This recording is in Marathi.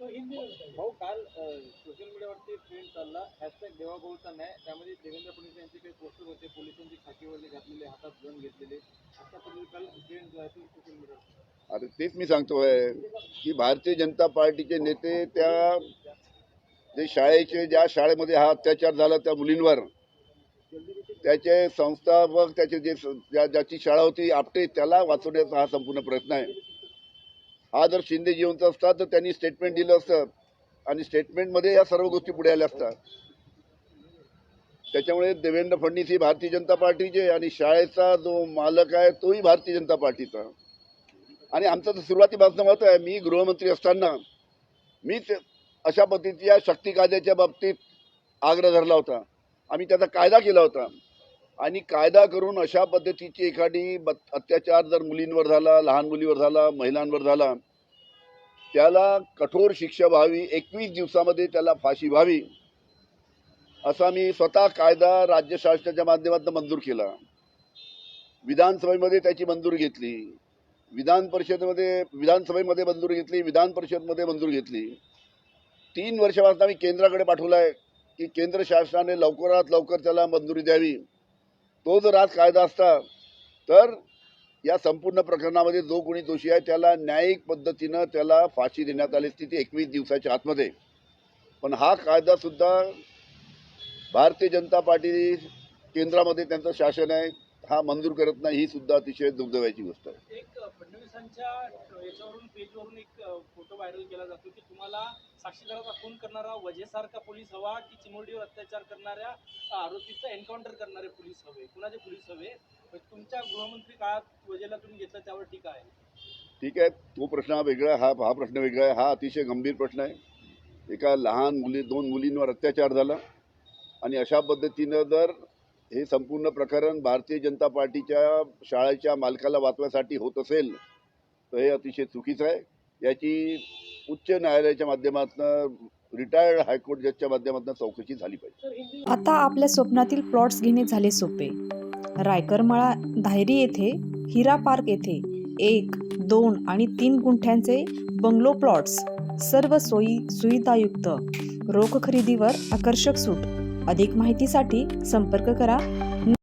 भाऊ काल सोशल मीडियावरती ट्रेंड चालला हॅशटॅग देवाभाऊचा न्याय. त्यामध्ये देवेंद्र फडणवीस यांचे काही पोस्टर होते, पोलिसांची खाकीवरती घातलेले, हातात गन घेतलेले. अशा पद्धतीने काल ट्रेंड जो आहे तो सोशल मीडियावर. अरे तेच मी सांगतोय की भारतीय जनता पार्टीचे नेते त्या जे ज्या शाळेमध्ये हा अत्याचार झाला त्या मुलींवर, त्याचे संस्थापक, त्याचे ज्याची शाळा होती आपटे, त्याला वाचवण्याचा हा संपूर्ण प्रयत्न आहे. हा जर शिंदे जिवंत असता तर त्यांनी स्टेटमेंट दिलं असतं आणि स्टेटमेंटमध्ये या सर्व गोष्टी पुढे आल्या असतात. त्याच्यामुळे देवेंद्र फडणवीस ही भारतीय जनता पार्टीचे आणि शाळेचा जो मालक आहे तोही भारतीय जनता पार्टीचा. आणि आमचं तर सुरुवातीपासून मत आहे, मी गृहमंत्री असताना मीच अशा पद्धतीच्या शक्ती कायद्याच्या बाबतीत आग्रह धरला होता. आम्ही त्याचा कायदा केला होता आणि कायदा करून अशा पद्धतीची एखादी अत्याचार जर मुलींवर झाला, लहान मुलीवर झाला, महिलांवर झाला, त्याला कठोर शिक्षा व्हावी, 21 दिवसामध्ये त्याला फाशी व्हावी, असा मी स्वतः कायदा राज्य शासनाच्या माध्यमातून मंजूर केला. विधानसभेमध्ये त्याची मंजुरी घेतली, विधानसभेमध्ये मंजुरी घेतली, विधान परिषदमध्ये मंजुरी घेतली. 3 वर्षापासून आम्ही केंद्राकडे पाठवला आहे की केंद्र शासनाने लवकरात लवकर त्याला मंजुरी द्यावी. तो जर आज कायदा असता तर या संपूर्ण प्रकरणामध्ये जो कोणी दोषी आहे त्याला न्यायिक पद्धतीनं त्याला फाशी देण्यात आली असती, ती 21 दिवसाच्या आतमध्ये. पण हा कायदा सुद्धा भारतीय जनता पार्टी केंद्रामध्ये त्यांचं शासन आहे, हा मंजूर करत नाही. ही सुद्धा अतिशय दुर्दैवाची गोष्ट आहे. एक फडणवीसांच्या याच्यावरून पेजवरून एक फोटो व्हायरल केला जातो की तुम्हाला साक्षीदाराचा खून करणारा वजेसारखा पोलीस हवा की चिमुरडीवर अत्याचार करणाऱ्या आरोपीचा एन्काउंटर करणारे पोलीस हवे, कुणाचे पोलीस हवे? तुमच्या गृहमंत्री काळात वजेला तुम्ही घेतलं त्यावर टीका आहे. ठीक आहे, तो प्रश्न वेगळा, हा प्रश्न वेगळा आहे. हा अतिशय गंभीर प्रश्न आहे. एका लहान 2 मुलींवर अत्याचार झाला आणि अशा पद्धतीनं जर हे संपूर्ण प्रकरण भारतीय जनता पार्टीच्या शाळेच्या मालकाला वाचवायसाठी होत असेल तर हे अतिशय चुकीचं आहे. याची उच्च न्यायालयाच्या माध्यमातून, रिटायर्ड हायकोर्ट जजच्या माध्यमातून चौकशी झाली पाहिजे. आता आपल्या स्वप्नातील प्लॉट्स घेणे झाले सोपे. रायकरमाळा धायरी येथे हिरा पार्क येथे 1, 2 आणि 3 गुंठ्यांचे बंगलो प्लॉट्स, सर्व सोयी सुविधायुक्त, रोख खरेदीवर आकर्षक सूट. अधिक माहितीसाठी संपर्क करा